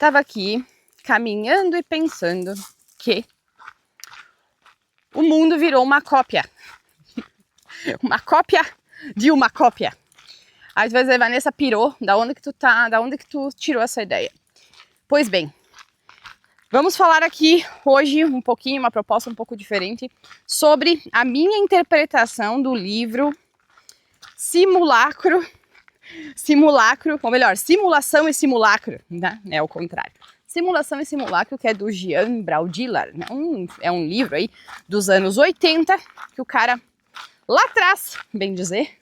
estava aqui caminhando e pensando que o mundo virou uma cópia. Uma cópia de uma cópia. Aí tu vai dizer, Vanessa, pirou? Da onde que tu tá? Da onde que tu tirou essa ideia? Pois bem, vamos falar aqui hoje um pouquinho, uma proposta um pouco diferente, sobre a minha interpretação do livro Simulacro, ou melhor, Simulação e Simulacro, né? É o contrário. Simulação e Simulacro, que é do Jean Baudrillard, né? É um livro aí dos anos 80, que o cara lá atrás, bem dizer,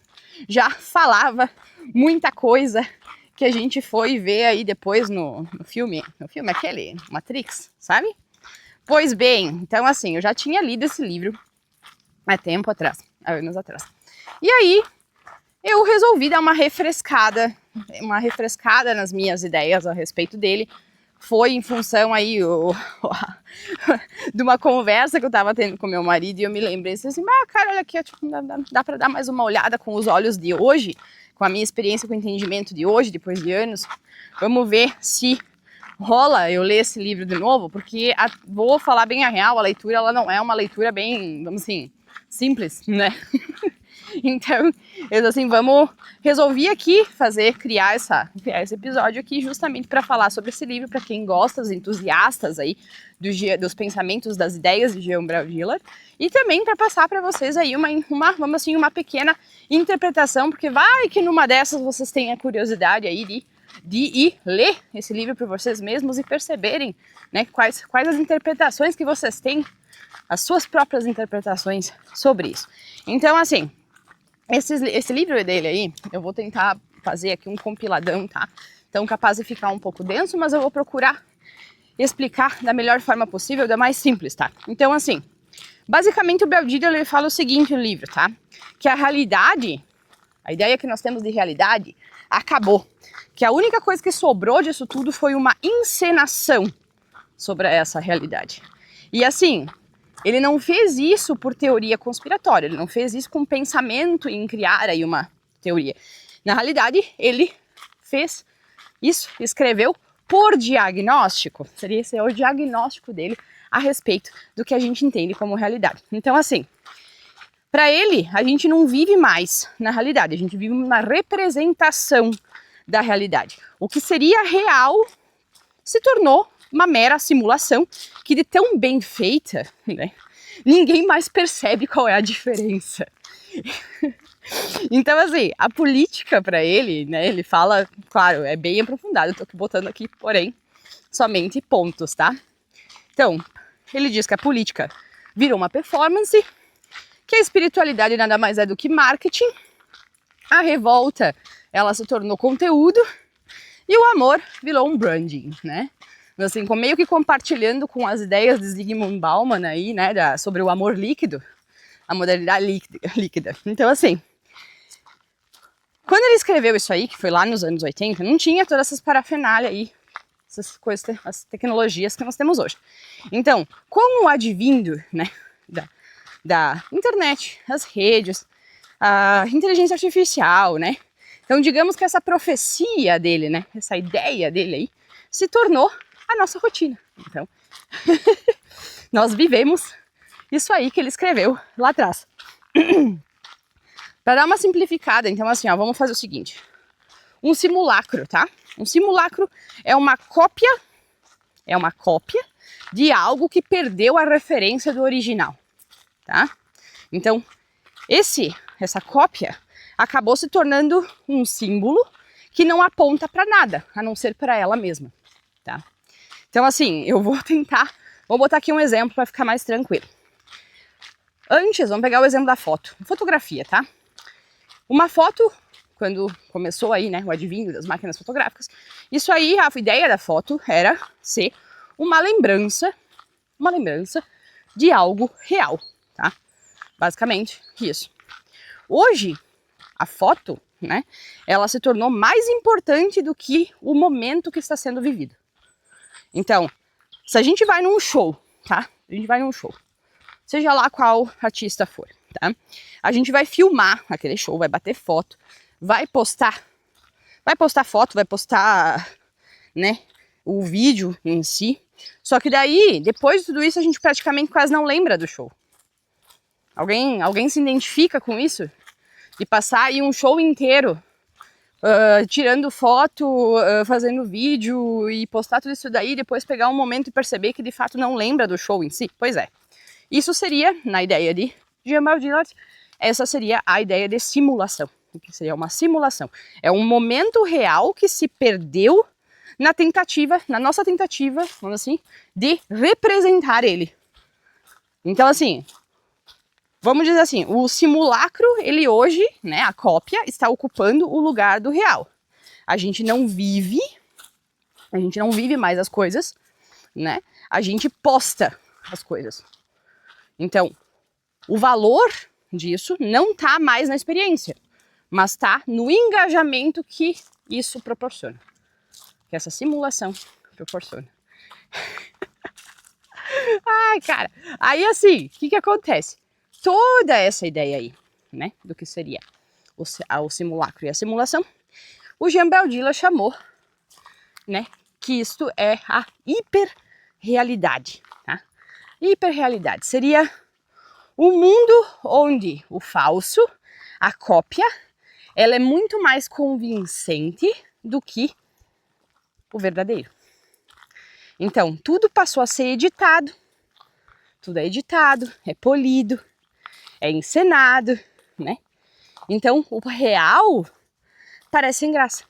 já falava muita coisa que a gente foi ver aí depois no filme aquele, Matrix, sabe? Pois bem, então assim, eu já tinha lido esse livro há tempo atrás, há anos atrás. E aí, eu resolvi dar uma refrescada nas minhas ideias a respeito dele. Foi em função aí de uma conversa que eu tava tendo com meu marido e eu me lembrei assim, cara, olha aqui, tipo, dá pra dar mais uma olhada com os olhos de hoje, com a minha experiência, com o entendimento de hoje, depois de anos. Vamos ver se rola eu ler esse livro de novo, porque vou falar bem a real, a leitura ela não é uma leitura bem, vamos assim, simples, né? Então, eu assim, resolvi aqui criar esse episódio aqui justamente para falar sobre esse livro, para quem gosta, os entusiastas aí dos pensamentos, das ideias de Jean Baudrillard, e também para passar para vocês aí uma pequena interpretação, porque vai que numa dessas vocês têm a curiosidade aí de ir ler esse livro por vocês mesmos e perceberem, né, quais as interpretações que vocês têm, as suas próprias interpretações sobre isso. Então, assim, esse livro dele aí, eu vou tentar fazer aqui um compiladão, tá? Então, capaz de ficar um pouco denso, mas eu vou procurar explicar da melhor forma possível, da mais simples, tá? Então, assim, basicamente o Baudrillard ele fala o seguinte no livro, tá? Que a realidade, a ideia que nós temos de realidade, acabou. Que a única coisa que sobrou disso tudo foi uma encenação sobre essa realidade. E assim, ele não fez isso por teoria conspiratória, ele não fez isso com pensamento em criar aí uma teoria. Na realidade, ele fez isso, escreveu por diagnóstico, seria esse o diagnóstico dele a respeito do que a gente entende como realidade. Então, assim, para ele, a gente não vive mais na realidade, a gente vive uma representação da realidade. O que seria real se tornou uma mera simulação que, de tão bem feita, né, ninguém mais percebe qual é a diferença. Então, assim, a política para ele, né, ele fala, claro, é bem aprofundado, eu tô botando aqui, porém, somente pontos, tá? Então, ele diz que a política virou uma performance, que a espiritualidade nada mais é do que marketing, a revolta, ela se tornou conteúdo, e o amor virou um branding, né? Assim, meio que compartilhando com as ideias de Zygmunt Bauman aí, né, sobre o amor líquido, a modalidade líquida. Então, assim, quando ele escreveu isso aí, que foi lá nos anos 80, não tinha todas essas parafernália aí, essas coisas, as tecnologias que nós temos hoje. Então, com o advindo, né, da internet, as redes, a inteligência artificial, né, então digamos que essa profecia dele, né, essa ideia dele aí, se tornou a nossa rotina. Então, nós vivemos isso aí que ele escreveu lá atrás. Para dar uma simplificada, então assim, ó, vamos fazer o seguinte. Um simulacro, tá? Um simulacro é uma cópia de algo que perdeu a referência do original, tá? Então, essa cópia acabou se tornando um símbolo que não aponta para nada, a não ser para ela mesma, tá? Então, assim, vou botar aqui um exemplo para ficar mais tranquilo. Antes, vamos pegar o exemplo da foto. Fotografia, tá? Uma foto, quando começou aí, né, o advento das máquinas fotográficas, isso aí, a ideia da foto era ser uma lembrança de algo real, tá? Basicamente, isso. Hoje, a foto, né, ela se tornou mais importante do que o momento que está sendo vivido. Então, se a gente vai num show, tá? A gente vai num show, seja lá qual artista for, tá? A gente vai filmar aquele show, vai bater foto, vai postar foto, vai postar, né, o vídeo em si. Só que daí, depois de tudo isso, a gente praticamente quase não lembra do show. Alguém se identifica com isso? De passar aí um show inteiro tirando foto, fazendo vídeo e postar tudo isso daí, depois pegar um momento e perceber que de fato não lembra do show em si? Pois é. Isso seria, na ideia de Jean-Paul Dillard, essa seria a ideia de simulação. O que seria uma simulação? É um momento real que se perdeu na nossa tentativa, vamos assim, de representar ele. Então, assim, vamos dizer assim, o simulacro, ele hoje, né, a cópia, está ocupando o lugar do real. A gente não vive mais as coisas, né? A gente posta as coisas. Então, o valor disso não está mais na experiência, mas está no engajamento que isso proporciona. Que essa simulação proporciona. Ai, cara. Aí, assim, o que acontece? Toda essa ideia aí, né, do que seria o simulacro e a simulação, o Jean-Paul Dillard chamou, né, que isto é a hiperrealidade, tá? Hiperrealidade seria o mundo onde o falso, a cópia, ela é muito mais convincente do que o verdadeiro. Então, tudo passou a ser editado, tudo é editado, é polido, é encenado, né? Então, o real parece sem graça.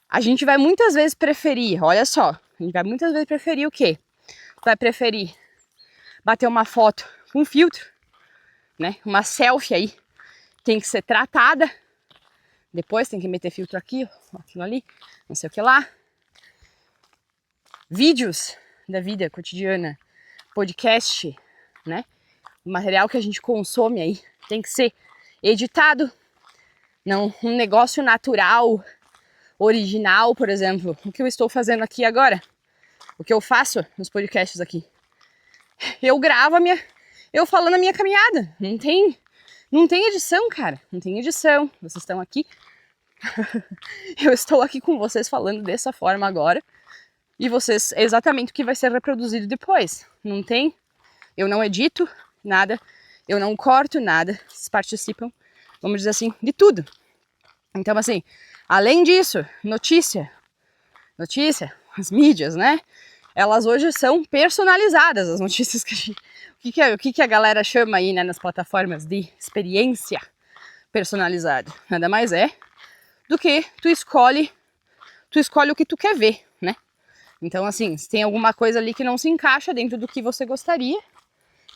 A gente vai muitas vezes preferir, olha só, a gente vai muitas vezes preferir o quê? Vai preferir bater uma foto com filtro, né? Uma selfie aí tem que ser tratada, depois tem que meter filtro aqui, aquilo ali, não sei o que lá. Vídeos da vida cotidiana, podcast, né? O material que a gente consome aí tem que ser editado, não um negócio natural, original, por exemplo, o que eu estou fazendo aqui agora, o que eu faço nos podcasts aqui. Eu gravo eu falando a minha caminhada, não tem edição, cara, não tem edição, vocês estão aqui, eu estou aqui com vocês falando dessa forma agora, e vocês, é exatamente o que vai ser reproduzido depois, não tem, eu não edito nada, eu não corto nada, vocês participam, vamos dizer assim, de tudo. Então, assim, além disso, notícia, as mídias, né? Elas hoje são personalizadas, as notícias que a gente... O que a galera chama aí, né, nas plataformas de experiência personalizada? Nada mais é do que tu escolhe o que tu quer ver, né? Então, assim, se tem alguma coisa ali que não se encaixa dentro do que você gostaria,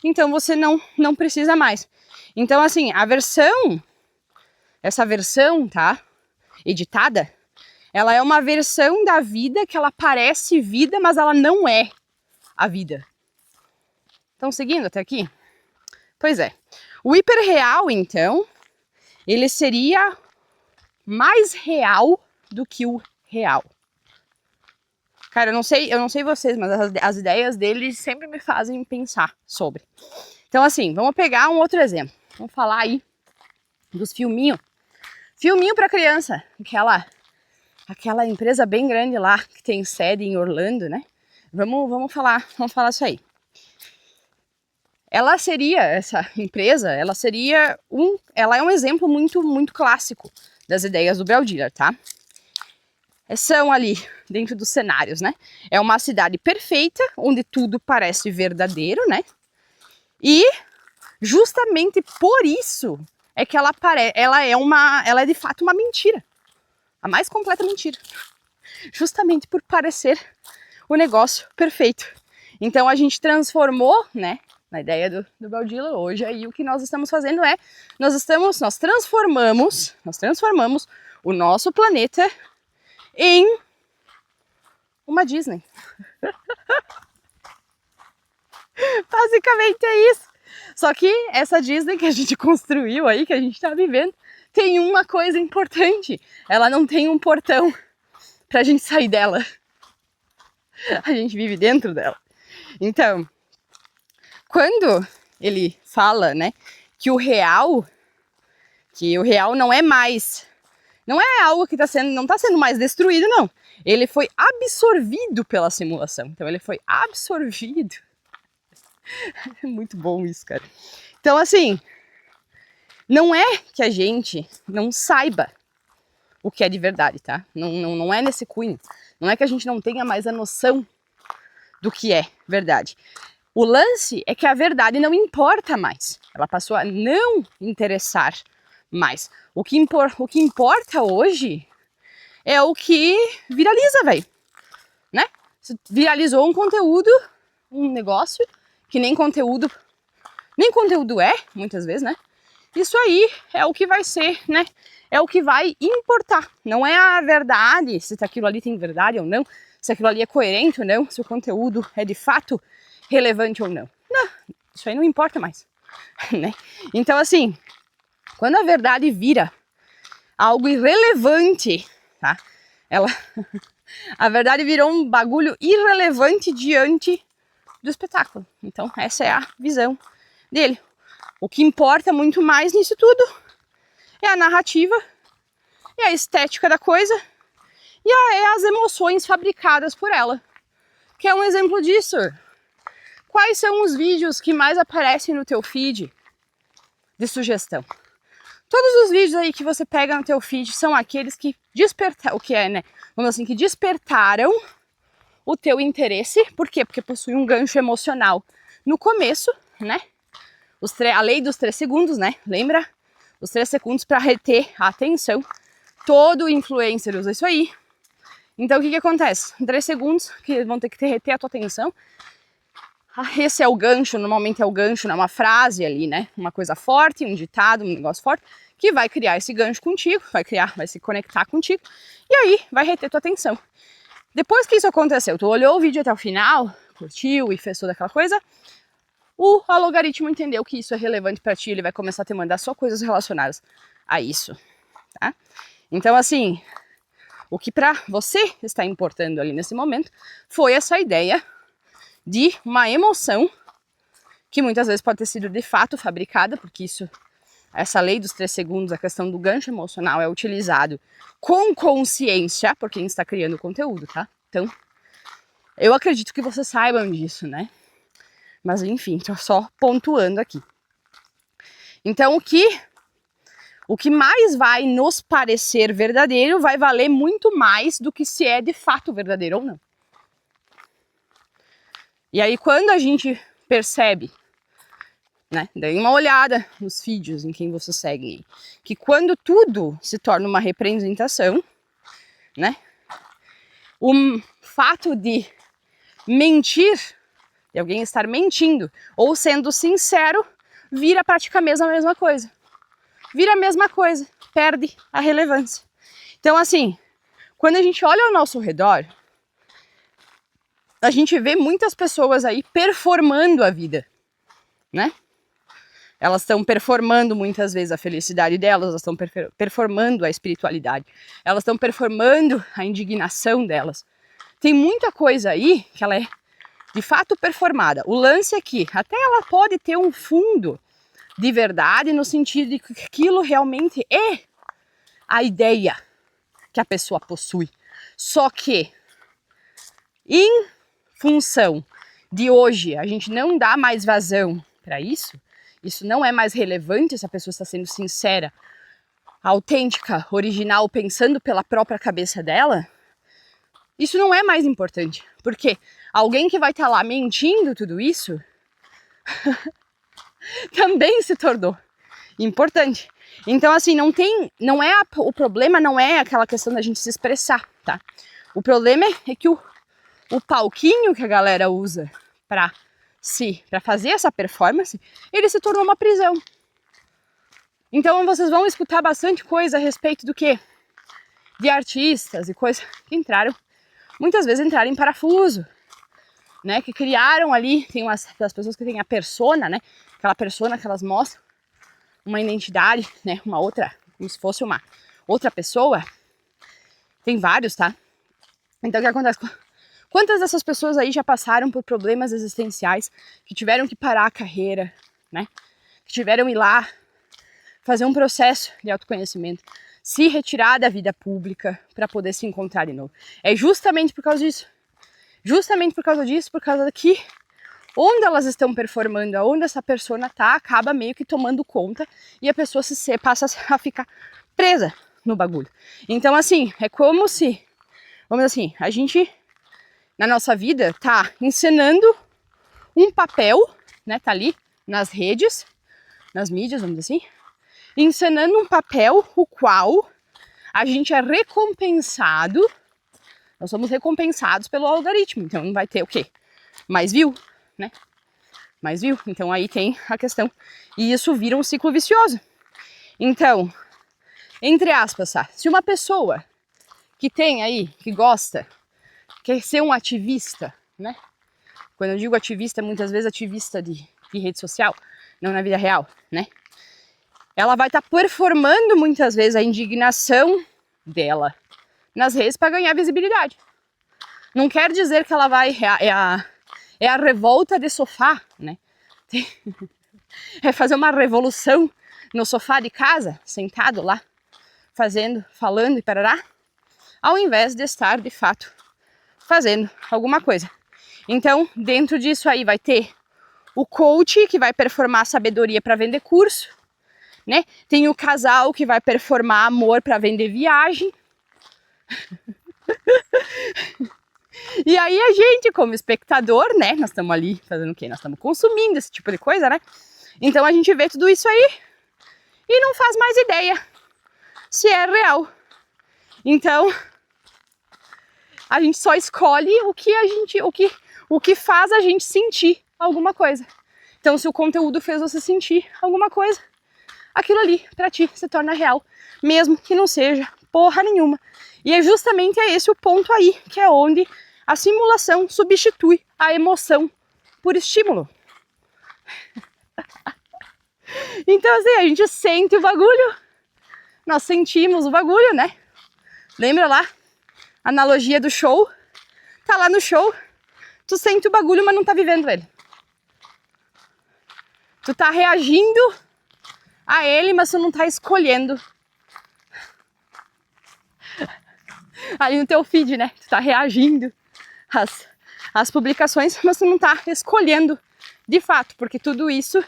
então você não precisa mais. Então, assim, essa versão, tá, editada, ela é uma versão da vida que ela parece vida, mas ela não é a vida. Estão seguindo até aqui? Pois é. O hiperreal, então, ele seria mais real do que o real. Cara, eu não sei vocês, mas as ideias deles sempre me fazem pensar sobre. Então, assim, vamos pegar um outro exemplo. Vamos falar aí dos filminhos. Filminho para criança. Aquela empresa bem grande lá, que tem sede em Orlando, né? Vamos falar isso aí. Essa empresa, ela é um exemplo muito, muito clássico das ideias do Bel Dillard, tá? São ali, dentro dos cenários, né? É uma cidade perfeita, onde tudo parece verdadeiro, né? E justamente por isso é que ela é de fato uma mentira. A mais completa mentira. Justamente por parecer o negócio perfeito. Então a gente transformou, né, na ideia do Bel Dillard, hoje aí o que nós estamos fazendo é, nós transformamos o nosso planeta em uma Disney. Basicamente é isso. Só que essa Disney que a gente construiu aí, que a gente tá vivendo, tem uma coisa importante. Ela não tem um portão pra gente sair dela. A gente vive dentro dela. Então, quando ele fala, né, que o real não é mais Não é algo que não está sendo mais destruído, não. Ele foi absorvido pela simulação. Então ele foi absorvido. É muito bom isso, cara. Então assim, não é que a gente não saiba o que é de verdade, tá? Não é nesse cunho. Não é que a gente não tenha mais a noção do que é verdade. O lance é que a verdade não importa mais. Ela passou a não interessar mais. O que importa hoje é o que viraliza, velho. Né? Se viralizou um conteúdo, um negócio, que nem conteúdo é, muitas vezes, né? Isso aí é o que vai ser, né? É o que vai importar. Não é a verdade, se aquilo ali tem verdade ou não, se aquilo ali é coerente ou não, se o conteúdo é de fato relevante ou não. Não, isso aí não importa mais, né? Então, assim, quando a verdade vira algo irrelevante, tá? A verdade virou um bagulho irrelevante diante do espetáculo. Então, essa é a visão dele. O que importa muito mais nisso tudo é a narrativa, é a estética da coisa e é as emoções fabricadas por ela. Que é um exemplo disso. Quais são os vídeos que mais aparecem no teu feed de sugestão? Todos os vídeos aí que você pega no teu feed são aqueles que despertaram, Vamos assim, que despertaram o teu interesse. Por quê? Porque possui um gancho emocional no começo, né? A lei dos 3 segundos, né? Lembra? Os 3 segundos para reter a atenção. Todo influencer usa isso aí. Então o que acontece? 3 segundos que vão ter que reter a tua atenção. Esse é o gancho, normalmente é o gancho, né? Uma frase ali, né? Uma coisa forte, um ditado, um negócio forte, que vai criar esse gancho contigo, vai se conectar contigo, e aí vai reter tua atenção. Depois que isso aconteceu, tu olhou o vídeo até o final, curtiu e fez toda aquela coisa, o algoritmo entendeu que isso é relevante para ti, ele vai começar a te mandar só coisas relacionadas a isso, tá? Então, assim, o que para você está importando ali nesse momento foi essa ideia de uma emoção que muitas vezes pode ter sido de fato fabricada, porque essa lei dos 3 segundos, a questão do gancho emocional é utilizado com consciência por quem está criando o conteúdo, tá? Então, eu acredito que vocês saibam disso, né? Mas enfim, tô só pontuando aqui. Então, o que mais vai nos parecer verdadeiro vai valer muito mais do que se é de fato verdadeiro ou não. E aí, quando a gente percebe, né, dê uma olhada nos vídeos em quem você segue, que quando tudo se torna uma representação, né, o fato de mentir, de alguém estar mentindo ou sendo sincero, vira praticamente a mesma coisa. Vira a mesma coisa, perde a relevância. Então, assim, quando a gente olha ao nosso redor, a gente vê muitas pessoas aí performando a vida, né? Elas estão performando muitas vezes a felicidade delas, elas estão performando a espiritualidade, elas estão performando a indignação delas. Tem muita coisa aí que ela é de fato performada. O lance é que até ela pode ter um fundo de verdade no sentido de que aquilo realmente é a ideia que a pessoa possui. Só que em função de hoje a gente não dá mais vazão para isso não é mais relevante se a pessoa está sendo sincera, autêntica, original, pensando pela própria cabeça dela, isso não é mais importante. Porque alguém que vai estar lá mentindo tudo isso também se tornou importante. Então, assim, o problema não é aquela questão da gente se expressar, tá? O problema é que o palquinho que a galera usa para fazer essa performance, ele se tornou uma prisão. Então vocês vão escutar bastante coisa a respeito do quê? De artistas e coisas que muitas vezes entraram em parafuso, né? Que criaram ali, tem das pessoas que têm a persona, né? Aquela persona que elas mostram uma identidade, né? Uma outra, como se fosse uma outra pessoa. Tem vários, tá? Então o que acontece? Quantas dessas pessoas aí já passaram por problemas existenciais, que tiveram que parar a carreira, né? Que tiveram que ir lá fazer um processo de autoconhecimento, se retirar da vida pública para poder se encontrar de novo. É justamente por causa disso. Justamente por causa disso, por causa que onde elas estão performando, onde essa persona tá, acaba meio que tomando conta e a pessoa passa a ficar presa no bagulho. Então, assim, é como se, vamos dizer assim, a gente, na nossa vida, tá encenando um papel, né, tá ali nas redes, nas mídias, vamos dizer assim, encenando um papel o qual a gente é recompensado, nós somos recompensados pelo algoritmo, então não vai ter o quê? Mais view, né? Mais view, então aí tem a questão, e isso vira um ciclo vicioso. Então, entre aspas, tá? Se uma pessoa que tem aí, que gosta, quer ser um ativista, né? Quando eu digo ativista, muitas vezes ativista de rede social, não na vida real, né? Ela vai estar performando muitas vezes a indignação dela nas redes para ganhar visibilidade. Não quer dizer que ela vai... É a revolta de sofá, né? É fazer uma revolução no sofá de casa, sentado lá, falando e parará, ao invés de estar, de fato, fazendo alguma coisa. Então, dentro disso aí vai ter o coach, que vai performar sabedoria para vender curso, né? Tem o casal que vai performar amor para vender viagem. E aí a gente, como espectador, né? Nós estamos ali fazendo o quê? Nós estamos consumindo esse tipo de coisa, né? Então a gente vê tudo isso aí e não faz mais ideia se é real. Então a gente só escolhe o que faz a gente sentir alguma coisa. Então se o conteúdo fez você sentir alguma coisa, aquilo ali pra ti se torna real, mesmo que não seja porra nenhuma. E é justamente esse o ponto aí, que é onde a simulação substitui a emoção por estímulo. Então assim, a gente sente o bagulho, nós sentimos o bagulho, né? Lembra lá? Analogia do show. Tá lá no show, tu sente o bagulho, mas não tá vivendo ele. Tu tá reagindo a ele, mas tu não tá escolhendo. Ali no teu feed, né? Tu tá reagindo às publicações, mas tu não tá escolhendo de fato, porque tudo isso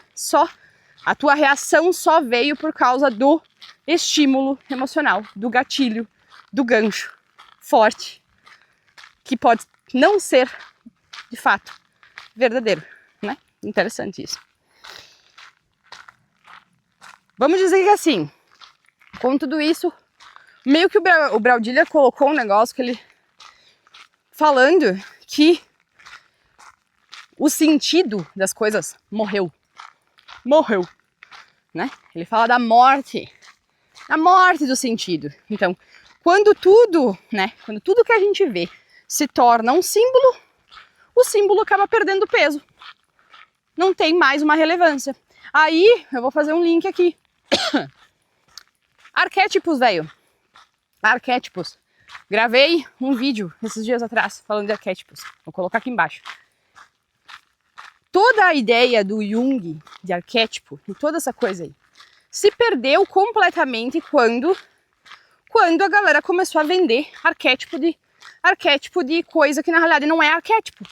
a tua reação só veio por causa do estímulo emocional, do gatilho, do gancho forte, que pode não ser, de fato, verdadeiro, né? Interessante isso. Vamos dizer que assim, com tudo isso, meio que o Braudilha colocou um negócio que ele... falando que o sentido das coisas morreu, né? Ele fala da morte do sentido. Então, quando tudo que a gente vê se torna um símbolo, o símbolo acaba perdendo peso. Não tem mais uma relevância. Aí, eu vou fazer um link aqui. Arquétipos, velho. Arquétipos. Gravei um vídeo esses dias atrás falando de arquétipos. Vou colocar aqui embaixo. Toda a ideia do Jung de arquétipo e toda essa coisa aí se perdeu completamente quando a galera começou a vender arquétipo de coisa que na realidade não é arquétipo.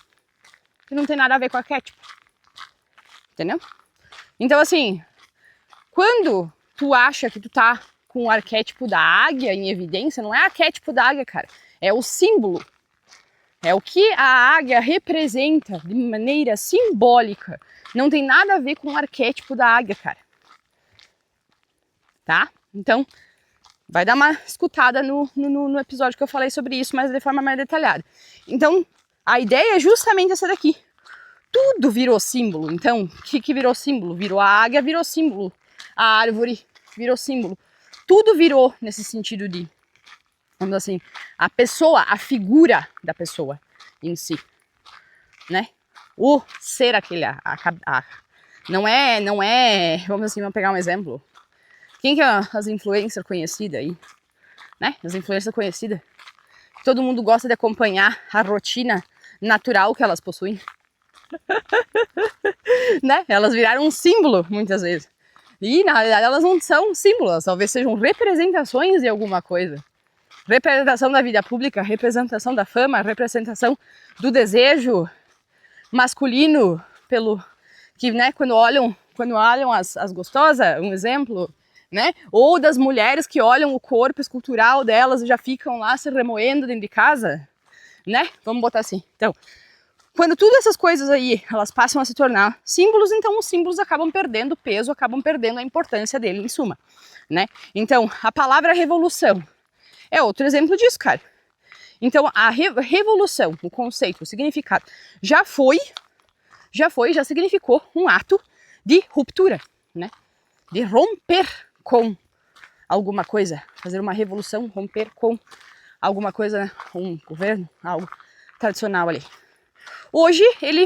Que não tem nada a ver com arquétipo. Entendeu? Então assim, quando tu acha que tu tá com o arquétipo da águia em evidência, não é arquétipo da águia, cara. É o símbolo. É o que a águia representa de maneira simbólica. Não tem nada a ver com o arquétipo da águia, cara. Tá? Então, vai dar uma escutada no episódio que eu falei sobre isso, mas de forma mais detalhada. Então, a ideia é justamente essa daqui. Tudo virou símbolo. Então, o que virou símbolo? Virou a águia, virou símbolo. A árvore virou símbolo. Tudo virou nesse sentido de, vamos dizer assim, a pessoa, a figura da pessoa em si, né? O ser aquele, não é, vamos assim, vamos pegar um exemplo. Quem que é as influencers conhecidas aí, né? As influencers conhecidas. Todo mundo gosta de acompanhar a rotina natural que elas possuem. Né? Elas viraram um símbolo, muitas vezes. E, na realidade, elas não são símbolos, talvez sejam representações de alguma coisa. Representação da vida pública, representação da fama, representação do desejo masculino, pelo que, né, quando olham as gostosas, um exemplo, né? Ou das mulheres que olham o corpo escultural delas e já ficam lá se remoendo dentro de casa, né? Vamos botar assim. Então, quando todas essas coisas aí, elas passam a se tornar símbolos, então os símbolos acabam perdendo peso, acabam perdendo a importância dele, em suma, né? Então, a palavra revolução é outro exemplo disso, cara. Então, a revolução, o conceito, o significado, já significou um ato de ruptura, né? De romper com alguma coisa, fazer uma revolução, romper com alguma coisa, um governo, algo tradicional ali. Hoje ele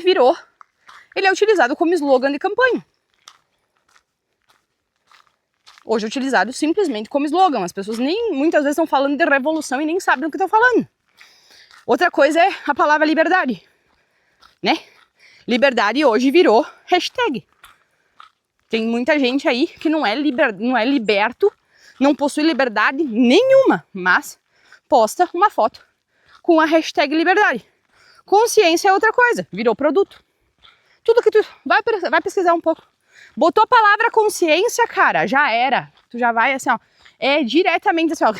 é utilizado como slogan de campanha. Hoje é utilizado simplesmente como slogan. As pessoas muitas vezes estão falando de revolução e nem sabem o que estão falando. Outra coisa é a palavra liberdade, né? Liberdade hoje virou hashtag. Tem muita gente aí que não é liberto, não possui liberdade nenhuma, mas posta uma foto com a hashtag liberdade. Consciência é outra coisa, virou produto. Tudo que tu vai pesquisar um pouco. Botou a palavra consciência, cara, já era. Tu já vai assim, ó, é diretamente assim, ó,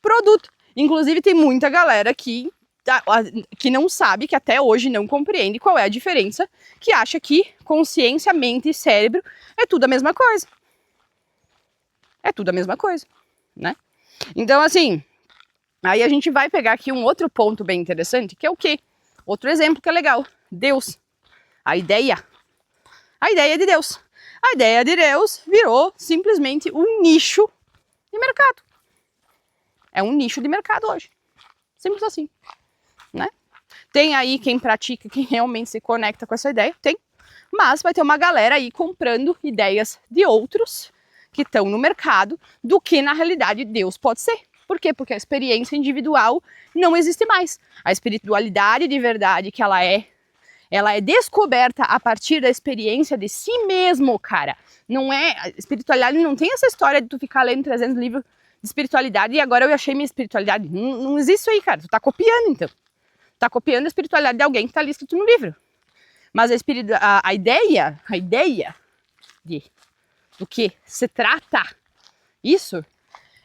produto. Inclusive tem muita galera que não sabe, que até hoje não compreende qual é a diferença, que acha que consciência, mente e cérebro é tudo a mesma coisa. É tudo a mesma coisa, né? Então, assim, aí a gente vai pegar aqui um outro ponto bem interessante, que é o quê? Outro exemplo que é legal. Deus. A ideia de Deus. A ideia de Deus virou simplesmente um nicho de mercado. É um nicho de mercado hoje. Simples assim, né? Tem aí quem pratica, quem realmente se conecta com essa ideia, tem. Mas vai ter uma galera aí comprando ideias de outros que estão no mercado do que na realidade Deus pode ser. Por quê? Porque a experiência individual não existe mais. A espiritualidade de verdade que ela é descoberta a partir da experiência de si mesmo, cara. Não é, a espiritualidade não tem essa história de tu ficar lendo 300 livros de espiritualidade e agora eu achei minha espiritualidade. Não existe isso aí, cara. Tu tá copiando, então. Tá copiando a espiritualidade de alguém que tá ali escrito no livro. Mas a ideia do que se trata isso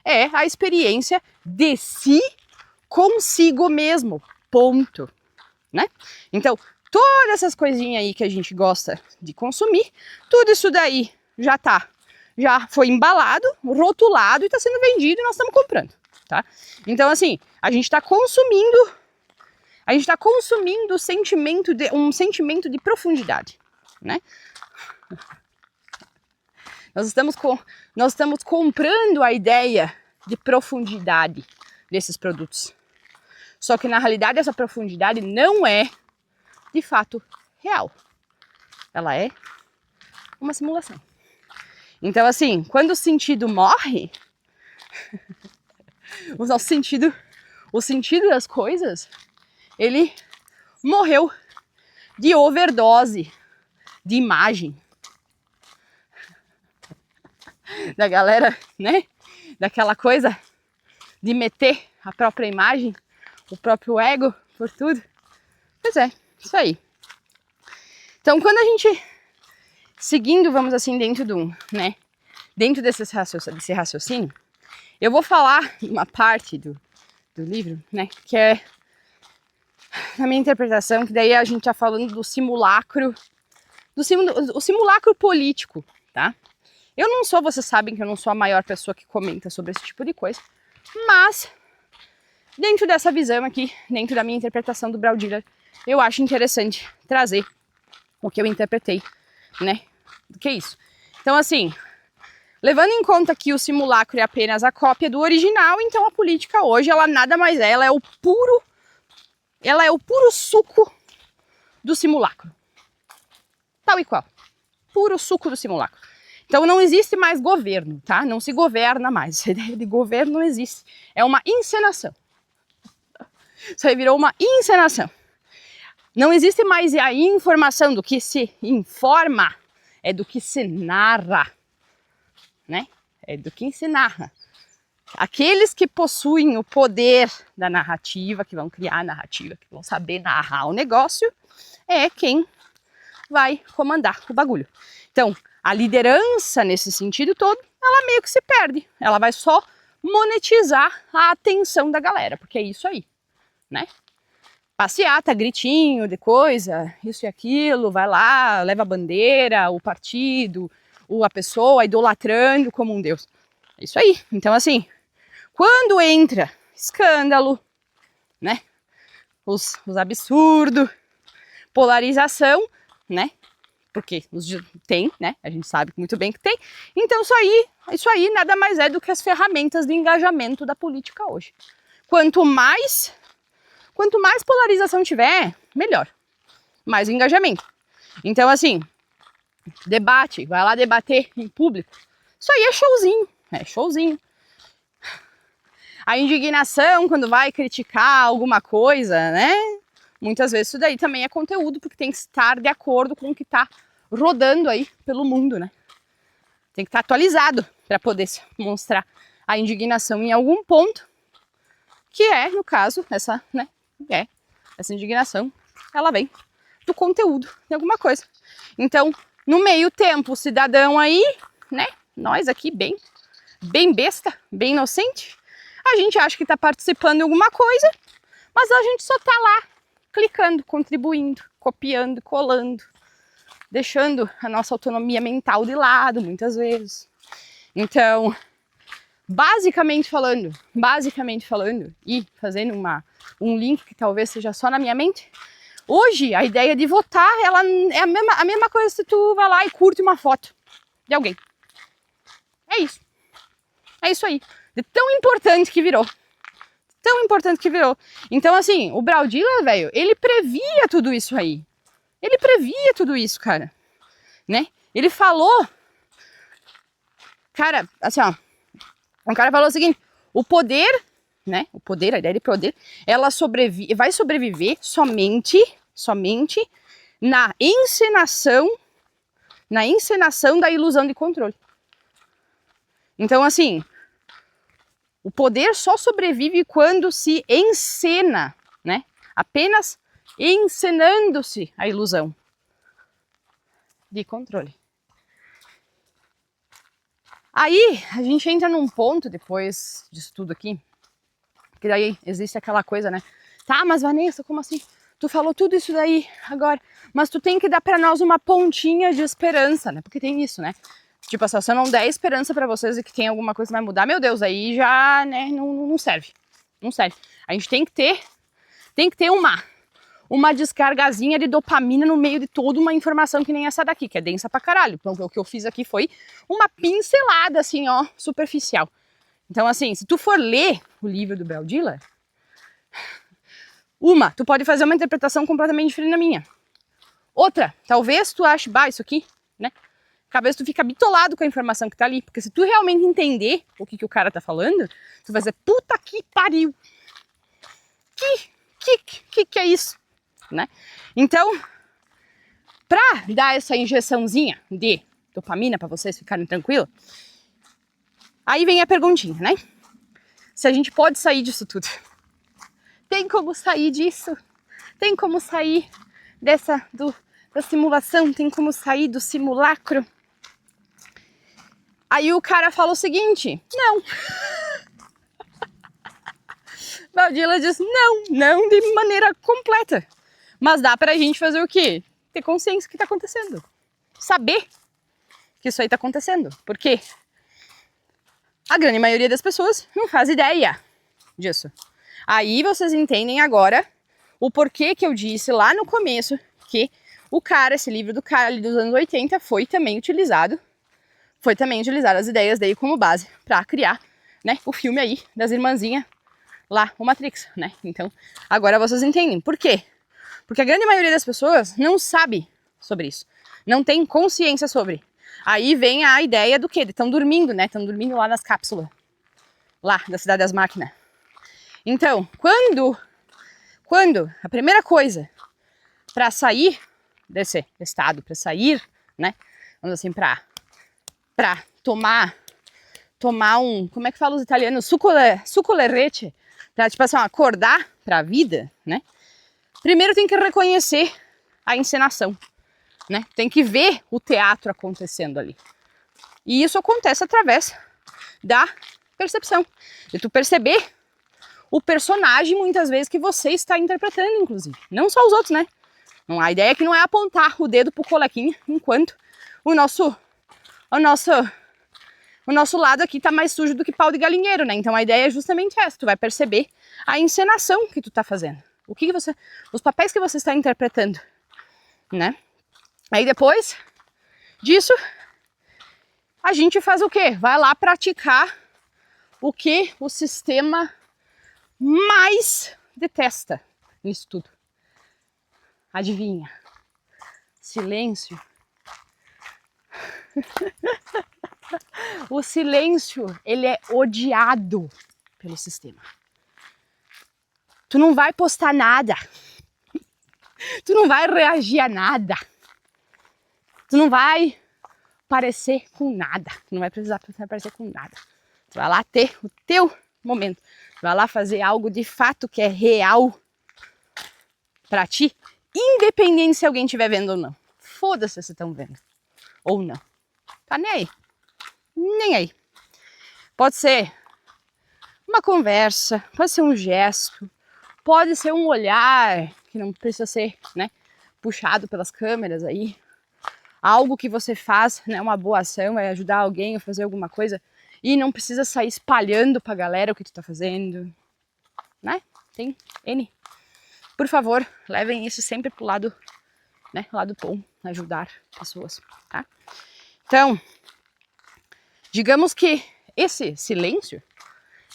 é a experiência de si consigo mesmo. Ponto. Né? Então, todas essas coisinhas aí que a gente gosta de consumir, tudo isso daí já foi embalado, rotulado e está sendo vendido e nós estamos comprando, tá? Então, assim, a gente está consumindo um sentimento de profundidade, né? Nós estamos comprando a ideia de profundidade desses produtos. Só que na realidade essa profundidade não é de fato real. Ela é uma simulação. Então, assim, quando o sentido morre, o sentido das coisas, ele morreu de overdose de imagem. Da galera, né? Daquela coisa de meter a própria imagem, o próprio ego por tudo. Pois é, isso aí. Então, quando a gente, seguindo, vamos assim, dentro desse raciocínio, eu vou falar uma parte do livro, né, que é, na minha interpretação, que daí a gente tá falando do simulacro, o simulacro político, tá? Eu não sou, vocês sabem que eu não sou a maior pessoa que comenta sobre esse tipo de coisa, mas dentro dessa visão aqui, dentro da minha interpretação do Braudiller, eu acho interessante trazer o que eu interpretei, né? Do que é isso? Então, assim, levando em conta que o simulacro é apenas a cópia do original, então a política hoje, ela nada mais é, ela é o puro suco do simulacro. Tal e qual. Puro suco do simulacro. Então não existe mais governo, tá? Não se governa mais. Essa ideia de governo não existe. É uma encenação. Isso aí virou uma encenação. Não existe mais a informação do que se informa, é do que se narra. né? É do que se narra. Aqueles que possuem o poder da narrativa, que vão criar a narrativa, que vão saber narrar o negócio, é quem vai comandar o bagulho. Então, a liderança nesse sentido todo, ela meio que se perde. Ela vai só monetizar a atenção da galera, porque é isso aí, né? Passeata, gritinho de coisa, isso e aquilo, vai lá, leva a bandeira, o partido, a pessoa idolatrando como um deus. É isso aí. Então, assim, quando entra escândalo, né? Os absurdos, polarização, né? Porque tem, né? A gente sabe muito bem que tem. Então isso aí nada mais é do que as ferramentas de engajamento da política hoje. Quanto mais polarização tiver, melhor. Mais engajamento. Então, assim, debate, vai lá debater em público. Isso aí é showzinho. A indignação quando vai criticar alguma coisa, né? Muitas vezes isso daí também é conteúdo, porque tem que estar de acordo com o que está rodando aí pelo mundo, né? Tem que estar atualizado para poder mostrar a indignação em algum ponto, que é, no caso, essa indignação, ela vem do conteúdo de alguma coisa. Então, no meio tempo, o cidadão aí, né? Nós aqui bem besta, bem inocente, a gente acha que está participando de alguma coisa, mas a gente só está lá clicando, contribuindo, copiando, colando, deixando a nossa autonomia mental de lado, muitas vezes. Então, basicamente falando, e fazendo um link que talvez seja só na minha mente, hoje a ideia de votar, ela é a mesma coisa se tu vai lá e curte uma foto de alguém. É isso. É isso aí. De tão importante que virou. Então, assim, o Braudila, velho, ele previa tudo isso aí. Ele previa tudo isso, cara. Né? Ele falou... Cara, assim, ó. Um cara falou o seguinte, o poder, né? O poder, a ideia de poder, ela vai sobreviver somente na encenação da ilusão de controle. Então, assim, o poder só sobrevive quando se encena, né? Apenas encenando-se a ilusão de controle. Aí, a gente entra num ponto, depois disso tudo aqui, que daí existe aquela coisa, né? Tá, mas Vanessa, como assim? Tu falou tudo isso daí agora, mas tu tem que dar pra nós uma pontinha de esperança, né? Porque tem isso, né? Tipo, se eu não der esperança pra vocês de que tem alguma coisa que vai mudar, meu Deus, aí já, né, não serve. Não serve. A gente tem que ter uma descargazinha de dopamina no meio de toda uma informação que nem essa daqui, que é densa pra caralho. Então, o que eu fiz aqui foi uma pincelada, assim, ó, superficial. Então, assim, se tu for ler o livro do Braudila, tu pode fazer uma interpretação completamente diferente da minha. Outra, talvez tu ache, isso aqui, né? Talvez tu fica bitolado com a informação que tá ali, porque se tu realmente entender o que o cara tá falando, tu vai dizer, puta que pariu. Que é isso? Né? Então, pra dar essa injeçãozinha de dopamina pra vocês ficarem tranquilos, aí vem a perguntinha, né? Se a gente pode sair disso tudo. Tem como sair disso? Tem como sair da simulação? Tem como sair do simulacro? Aí o cara fala o seguinte, não. Braudila diz, não de maneira completa. Mas dá pra gente fazer o quê? Ter consciência do que tá acontecendo. Saber que isso aí tá acontecendo. Porque a grande maioria das pessoas não faz ideia disso. Aí vocês entendem agora o porquê que eu disse lá no começo que esse livro do cara ali dos anos 80 foi também utilizado as ideias dele como base para criar, né, o filme aí das irmãzinhas lá, o Matrix, né? Então, agora vocês entendem. Por quê? Porque a grande maioria das pessoas não sabe sobre isso. Não tem consciência sobre. Aí vem a ideia do quê? Estão dormindo, né? Estão dormindo lá nas cápsulas. Lá, da Cidade das Máquinas. Então, quando a primeira coisa para sair desse estado, para sair, né? Vamos assim, para tomar tomar um, como é que fala os italianos? Succolerete, pra, tipo assim, acordar pra vida, né? Primeiro tem que reconhecer a encenação, né? Tem que ver o teatro acontecendo ali. E isso acontece através da percepção, de tu perceber o personagem, muitas vezes, que você está interpretando, inclusive. Não só os outros, né? A ideia aqui não é apontar o dedo pro colequinho, enquanto o nosso lado aqui tá mais sujo do que pau de galinheiro, né? Então a ideia é justamente essa, tu vai perceber a encenação que tu tá fazendo. Os papéis que você está interpretando, né? Aí depois disso, a gente faz o quê? Vai lá praticar o que o sistema mais detesta nisso tudo. Adivinha? Silêncio. O silêncio, ele é odiado pelo sistema. Tu não vai postar nada. Tu não vai reagir a nada. Tu não vai parecer com nada. Tu não vai precisar parecer com nada. Tu vai lá ter o teu momento. Tu vai lá fazer algo de fato que é real pra ti, independente se alguém estiver vendo ou não. Foda-se se vocês estão vendo ou não. Tá nem aí. Nem aí. Pode ser uma conversa, pode ser um gesto, pode ser um olhar, que não precisa ser, né, puxado pelas câmeras aí. Algo que você faz, né, uma boa ação, vai ajudar alguém a fazer alguma coisa e não precisa sair espalhando pra galera o que tu tá fazendo, né? Tem N. Por favor, levem isso sempre pro lado, né, lado bom, ajudar pessoas, tá? Então, digamos que esse silêncio,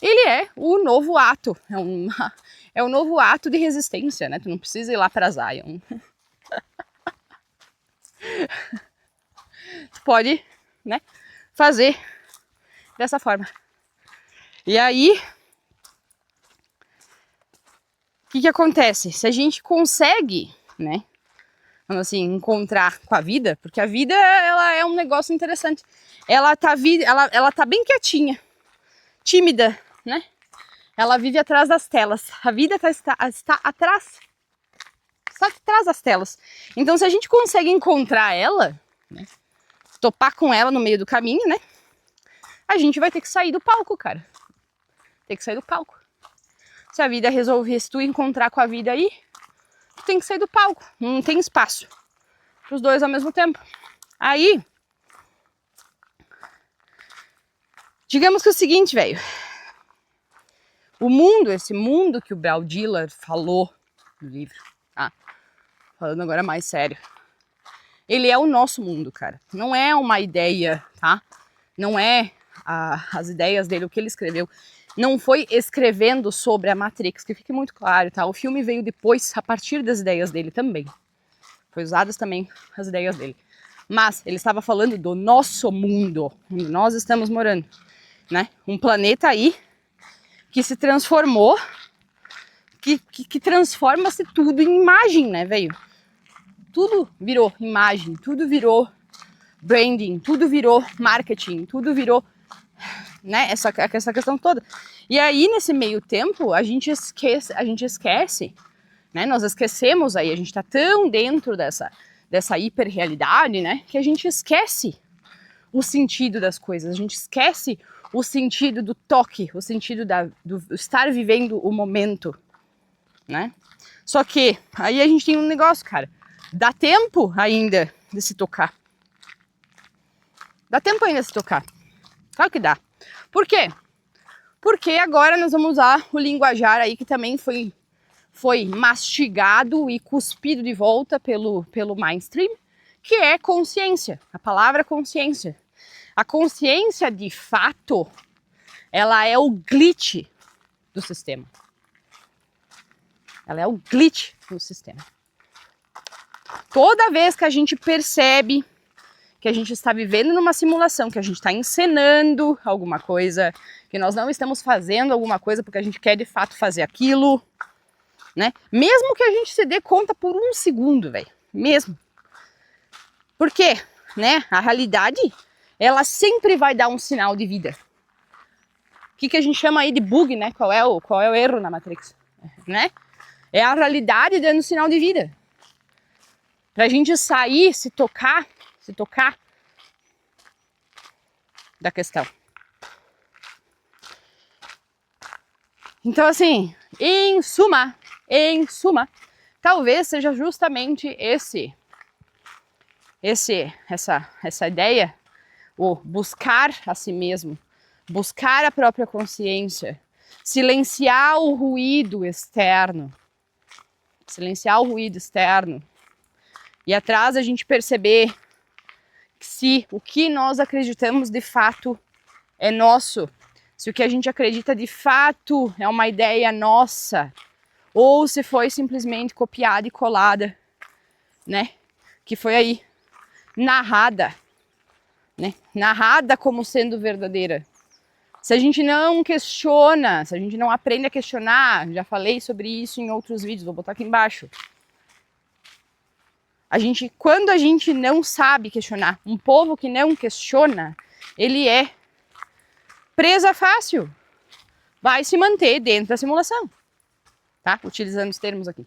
ele é o novo ato, é o novo ato de resistência, né? Tu não precisa ir lá pra Zion. Tu pode, né, fazer dessa forma. E aí, o que acontece? Se a gente consegue, né, vamos assim, encontrar com a vida, porque a vida, ela é um negócio interessante. Ela tá bem quietinha, tímida, né? Ela vive atrás das telas. A vida está atrás das telas. Então, se a gente consegue encontrar ela, né, topar com ela no meio do caminho, né, a gente vai ter que sair do palco, cara. Tem que sair do palco. Se a vida resolver, se tu encontrar com a vida aí, tu tem que sair do palco. Não tem espaço pros dois ao mesmo tempo. Aí, digamos que é o seguinte, velho. Esse mundo que o Bell Diller falou no livro, tá? Falando agora mais sério. Ele é o nosso mundo, cara. Não é uma ideia, tá? Não é as ideias dele, o que ele escreveu. Não foi escrevendo sobre a Matrix, que fique muito claro, tá? O filme veio depois, a partir das ideias dele também. Foi usadas também as ideias dele. Mas ele estava falando do nosso mundo, onde nós estamos morando, né? Um planeta aí que se transformou, que transforma-se tudo em imagem, né, velho? Tudo virou imagem, tudo virou branding, tudo virou marketing, tudo virou, né, essa questão toda. E aí, nesse meio tempo, a gente esquece, né, nós esquecemos aí, a gente tá tão dentro dessa hiperrealidade, né, que a gente esquece o sentido das coisas, a gente esquece o sentido do toque, o sentido do estar vivendo o momento, né? Só que aí a gente tem um negócio, cara, dá tempo ainda de se tocar. Dá tempo ainda de se tocar. Claro que dá. Por quê? Porque agora nós vamos usar o linguajar aí que também foi mastigado e cuspido de volta pelo mainstream, que é consciência, a palavra consciência. A consciência, de fato, ela é o glitch do sistema. Ela é o glitch do sistema. Toda vez que a gente percebe que a gente está vivendo numa simulação, que a gente está encenando alguma coisa, que nós não estamos fazendo alguma coisa porque a gente quer de fato fazer aquilo, né? Mesmo que a gente se dê conta por um segundo, velho. Mesmo. Por quê? Né? A realidade, ela sempre vai dar um sinal de vida. que a gente chama aí de bug, né? Qual é o erro na Matrix, né? É a realidade dando sinal de vida. Pra gente sair, se tocar da questão. Então, assim, em suma, talvez seja justamente essa ideia, o buscar a si mesmo, buscar a própria consciência, silenciar o ruído externo, e atrás a gente perceber que se o que nós acreditamos de fato é nosso, se o que a gente acredita de fato é uma ideia nossa, ou se foi simplesmente copiada e colada, né? Que foi aí narrada, né? Narrada como sendo verdadeira. Se a gente não questiona, se a gente não aprende a questionar, já falei sobre isso em outros vídeos, vou botar aqui embaixo. Quando a gente não sabe questionar, um povo que não questiona, ele é presa fácil, vai se manter dentro da simulação, tá? Utilizando os termos aqui.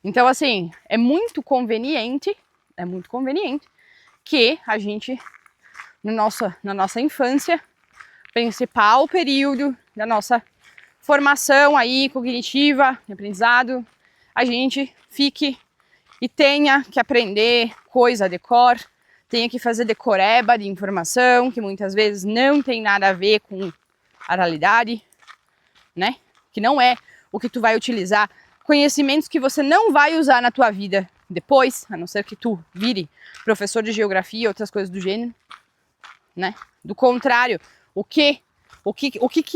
Então, assim, é muito conveniente que a gente, na nossa infância, principal período da nossa formação aí cognitiva, de aprendizado, a gente fique e tenha que aprender coisa de cor, tenha que fazer decoreba de informação, que muitas vezes não tem nada a ver com a realidade, né? Que não é o que tu vai utilizar, conhecimentos que você não vai usar na tua vida depois, a não ser que tu vire professor de geografia e outras coisas do gênero, né? Do contrário, o que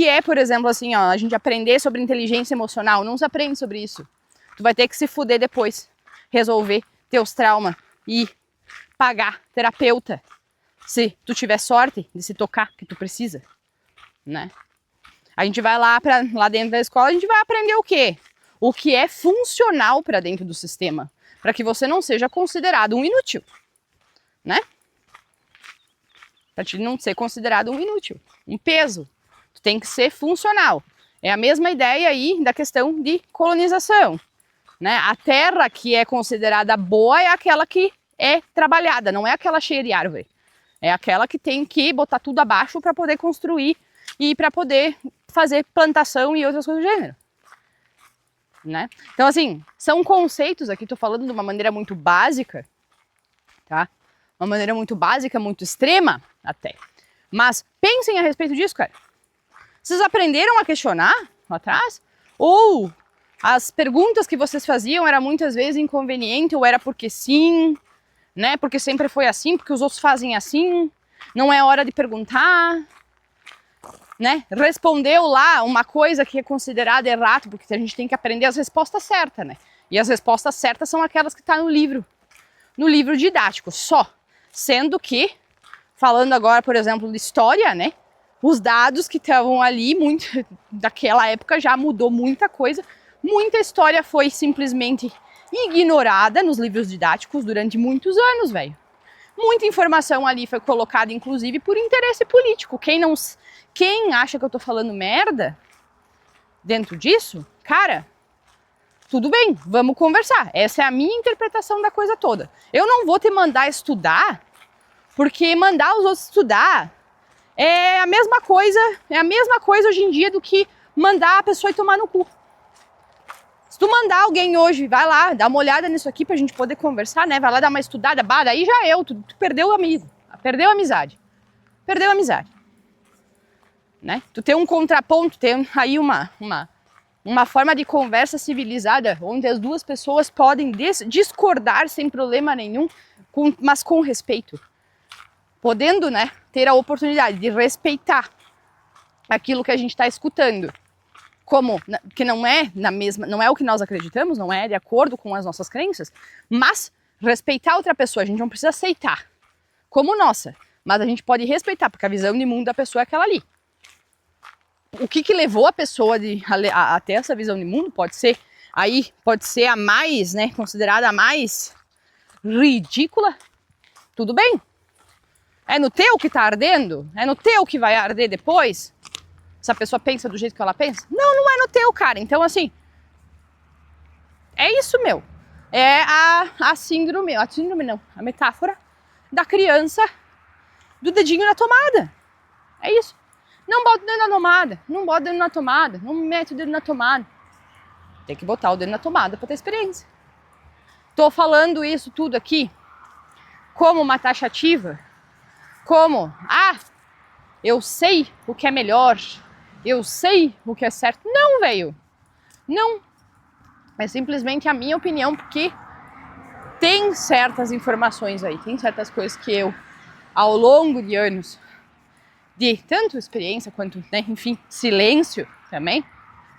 é, por exemplo, assim, ó, a gente aprender sobre inteligência emocional, não se aprende sobre isso. Tu vai ter que se fuder depois, resolver teus traumas e pagar terapeuta, se tu tiver sorte de se tocar que tu precisa, né? A gente vai lá dentro da escola, a gente vai aprender o quê? O que é funcional para dentro do sistema, para que você não seja considerado um inútil, né? Para te não ser considerado um inútil, um peso. Tu tem que ser funcional. É a mesma ideia aí da questão de colonização, né? A terra que é considerada boa é aquela que é trabalhada, não é aquela cheia de árvore. É aquela que tem que botar tudo abaixo para poder construir e para poder fazer plantação e outras coisas do gênero, né? Então, assim, são conceitos aqui, tô falando de uma maneira muito básica, tá? Uma maneira muito básica, muito extrema até. Mas pensem a respeito disso, cara. Vocês aprenderam a questionar lá atrás? Ou as perguntas que vocês faziam eram muitas vezes inconvenientes, ou era porque sim, né? Porque sempre foi assim, porque os outros fazem assim, não é hora de perguntar, né? Respondeu lá uma coisa que é considerada errado, porque a gente tem que aprender as respostas certas, né? E as respostas certas são aquelas que estão no livro didático, só. Sendo que, falando agora, por exemplo, de história, né? Os dados que estavam ali, daquela época já mudou muita coisa. Muita história foi simplesmente ignorada nos livros didáticos durante muitos anos, velho. Muita informação ali foi colocada, inclusive, por interesse político. Quem acha que eu tô falando merda dentro disso, cara, tudo bem, vamos conversar. Essa é a minha interpretação da coisa toda. Eu não vou te mandar estudar, porque mandar os outros estudar é a mesma coisa hoje em dia do que mandar a pessoa ir tomar no cu. Se tu mandar alguém hoje, vai lá, dá uma olhada nisso aqui pra gente poder conversar, né? Vai lá dar uma estudada, daí já tu perdeu o amigo, perdeu a amizade. Perdeu a amizade. Né? Tu tem um contraponto, tem aí uma forma de conversa civilizada, onde as duas pessoas podem discordar sem problema nenhum, mas com respeito. Podendo, né, ter a oportunidade de respeitar aquilo que a gente está escutando. Que não é o que nós acreditamos, não é de acordo com as nossas crenças, mas respeitar outra pessoa, a gente não precisa aceitar como nossa, mas a gente pode respeitar, porque a visão de mundo da pessoa é aquela ali. O que levou a pessoa a ter essa visão de mundo pode ser a mais, né, considerada a mais ridícula. Tudo bem. É no teu que tá ardendo? É no teu que vai arder depois? se a pessoa pensa do jeito que ela pensa? Não, não é no teu, cara. Então, assim, é isso, meu. É a síndrome não, a metáfora da criança do dedinho na tomada. É isso. Não bota o dedo na tomada, não bota o dedo na tomada, não mete o dedo na tomada. Tem que botar o dedo na tomada para ter experiência. Tô falando isso tudo aqui como uma taxativa, como, eu sei o que é melhor, eu sei o que é certo. Não, velho. Não. É simplesmente a minha opinião, porque tem certas informações aí, tem certas coisas que eu, ao longo de anos, de tanto experiência quanto, né, enfim, silêncio também,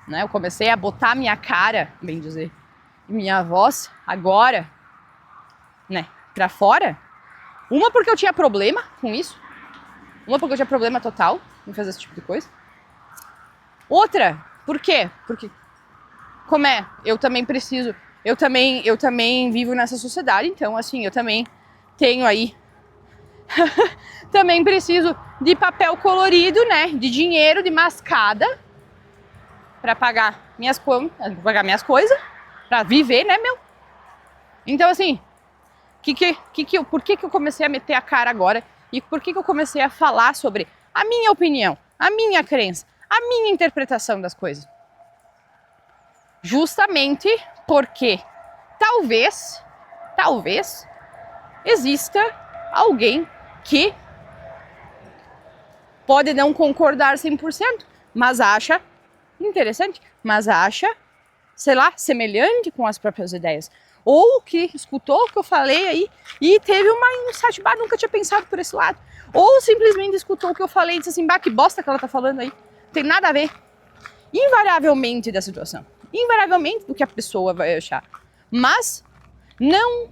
né, eu comecei a botar minha cara, bem dizer, minha voz agora, né, pra fora. Uma porque eu tinha problema com isso, uma porque eu tinha problema total em fazer esse tipo de coisa. Outra, por quê? Porque como é, eu também preciso, eu também vivo nessa sociedade, então assim, eu também tenho aí, também preciso de papel colorido, né, de dinheiro, de mascada, pra pagar minhas contas, pagar minhas coisas, pra viver, né, meu? Então assim, por que eu comecei a meter a cara agora e por que eu comecei a falar sobre a minha opinião, a minha crença, a minha interpretação das coisas? Justamente porque talvez exista alguém que pode não concordar 100%, mas acha interessante, mas acha, sei lá, semelhante com as próprias ideias. Ou que escutou o que eu falei aí e teve uma insight, nunca tinha pensado por esse lado. Ou simplesmente escutou o que eu falei e disse assim, que bosta que ela tá falando aí, não tem nada a ver. Invariavelmente da situação, invariavelmente do que a pessoa vai achar, mas não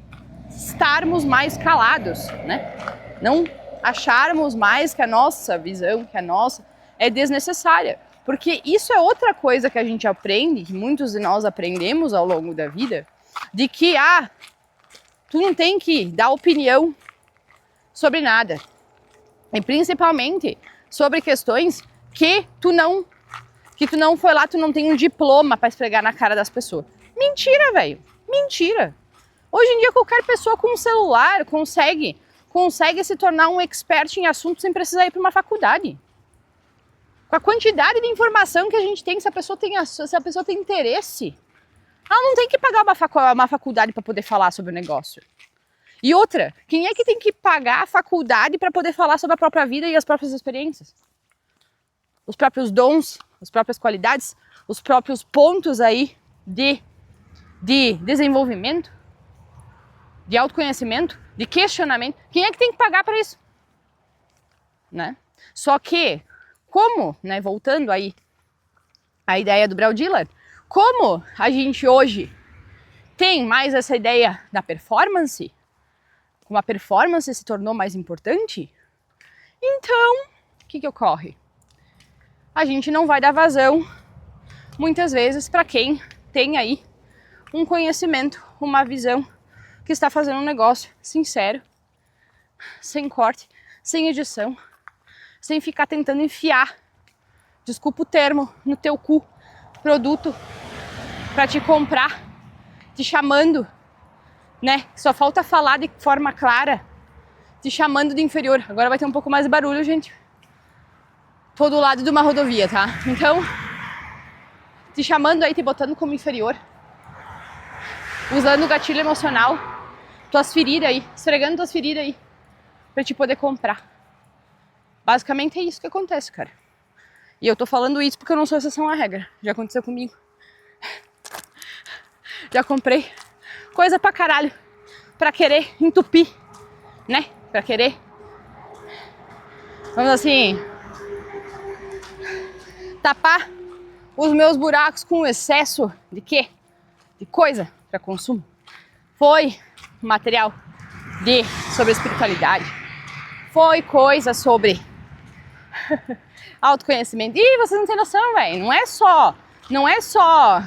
estarmos mais calados, né? Não acharmos mais que a nossa visão, que a nossa é desnecessária, porque isso é outra coisa que a gente aprende, que muitos de nós aprendemos ao longo da vida, de que, tu não tem que dar opinião sobre nada, e principalmente sobre questões que tu não foi lá, tu não tem um diploma para esfregar na cara das pessoas. Mentira, velho. Mentira. Hoje em dia qualquer pessoa com um celular consegue se tornar um expert em assunto sem precisar ir para uma faculdade. Com a quantidade de informação que a gente tem, se a pessoa tem interesse, ela não tem que pagar uma faculdade para poder falar sobre o negócio. E outra, quem é que tem que pagar a faculdade para poder falar sobre a própria vida e as próprias experiências? Os próprios dons, as próprias qualidades, os próprios pontos aí de desenvolvimento, de autoconhecimento, de questionamento. Quem é que tem que pagar para isso? Né? Só que, como, né, voltando aí à ideia do Brel Diller, como a gente hoje tem mais essa ideia da performance, como a performance se tornou mais importante, então, o que ocorre? A gente não vai dar vazão, muitas vezes, para quem tem aí um conhecimento, uma visão, que está fazendo um negócio sincero, sem corte, sem edição, sem ficar tentando enfiar, desculpa o termo, no teu cu, produto para te comprar, te chamando, né? Só falta falar de forma clara, te chamando de inferior. Agora vai ter um pouco mais de barulho, gente. Tô do lado de uma rodovia, tá? Então, te chamando aí, te botando como inferior, usando o gatilho emocional, tuas feridas aí, esfregando tuas feridas aí, pra te poder comprar. Basicamente é isso que acontece, cara. E eu tô falando isso porque eu não sou exceção à regra. Já aconteceu comigo. Já comprei coisa pra caralho pra querer entupir, né? Pra querer, vamos assim, tapar os meus buracos com excesso de quê? De coisa para consumo. Foi material sobre espiritualidade. Foi coisa sobre autoconhecimento. E vocês não têm noção, velho. Não é só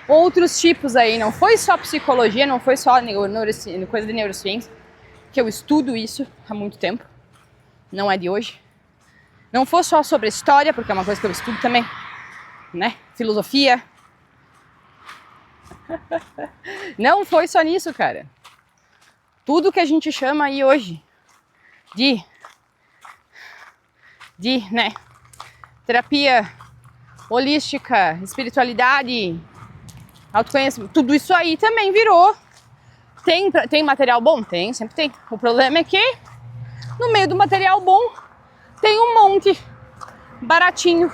outros tipos aí. Não foi só psicologia, não foi só coisa de neurociência, que eu estudo isso há muito tempo. Não é de hoje. não for só sobre história, porque é uma coisa que eu estudo também, né? Filosofia. Não foi só nisso, cara. Tudo que a gente chama aí hoje de né, terapia holística, espiritualidade, autoconhecimento, tudo isso aí também virou. Tem material bom? Tem, sempre tem. O problema é que no meio do material bom tem um monte baratinho.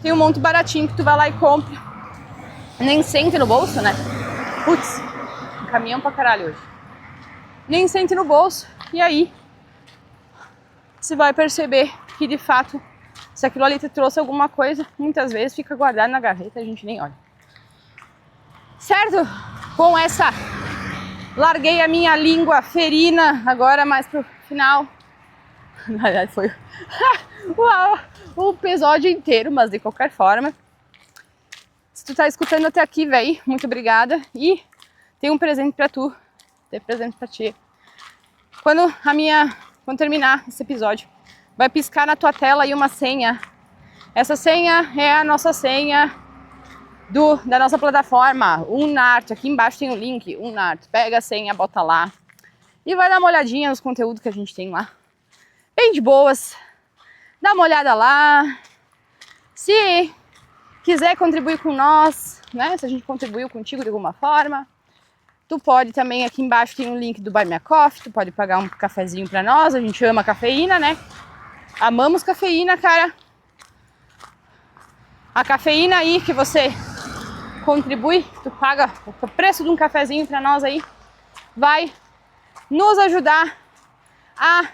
Tem um monte baratinho que tu vai lá e compra. Nem sente no bolso, né? Putz, caminhão pra caralho hoje. Nem sente no bolso. E aí você vai perceber que de fato, se aquilo ali te trouxe alguma coisa, muitas vezes fica guardado na gaveta e a gente nem olha. Certo? Com essa, larguei a minha língua ferina agora mais pro final. Na verdade foi o episódio inteiro, mas de qualquer forma. Se tu tá escutando até aqui, véi, muito obrigada. E tem um presente pra tu, tem presente pra ti. Quando terminar esse episódio, vai piscar na tua tela aí uma senha. Essa senha é a nossa senha da nossa plataforma, Unart. Aqui embaixo tem o link, Unart. Pega a senha, bota lá e vai dar uma olhadinha nos conteúdos que a gente tem lá. Bem de boas. Dá uma olhada lá. Se quiser contribuir com nós, né? Se a gente contribuiu contigo de alguma forma, tu pode também, aqui embaixo tem um link do Buy Me a Coffee, tu pode pagar um cafezinho pra nós, a gente ama cafeína, né? Amamos cafeína, cara. A cafeína aí que você contribui, tu paga o preço de um cafezinho pra nós aí, vai nos ajudar a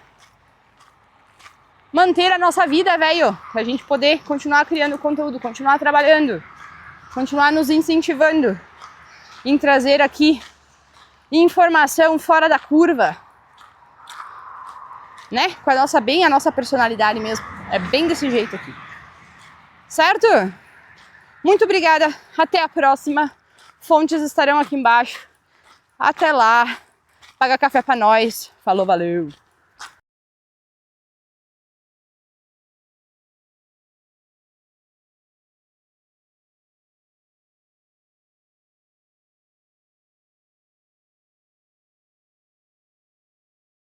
manter a nossa vida, velho. Pra gente poder continuar criando conteúdo, continuar trabalhando, continuar nos incentivando em trazer aqui informação fora da curva, né? Com a nossa personalidade mesmo. É bem desse jeito aqui. Certo? Muito obrigada. Até a próxima. Fontes estarão aqui embaixo. Até lá. Paga café pra nós. Falou, valeu.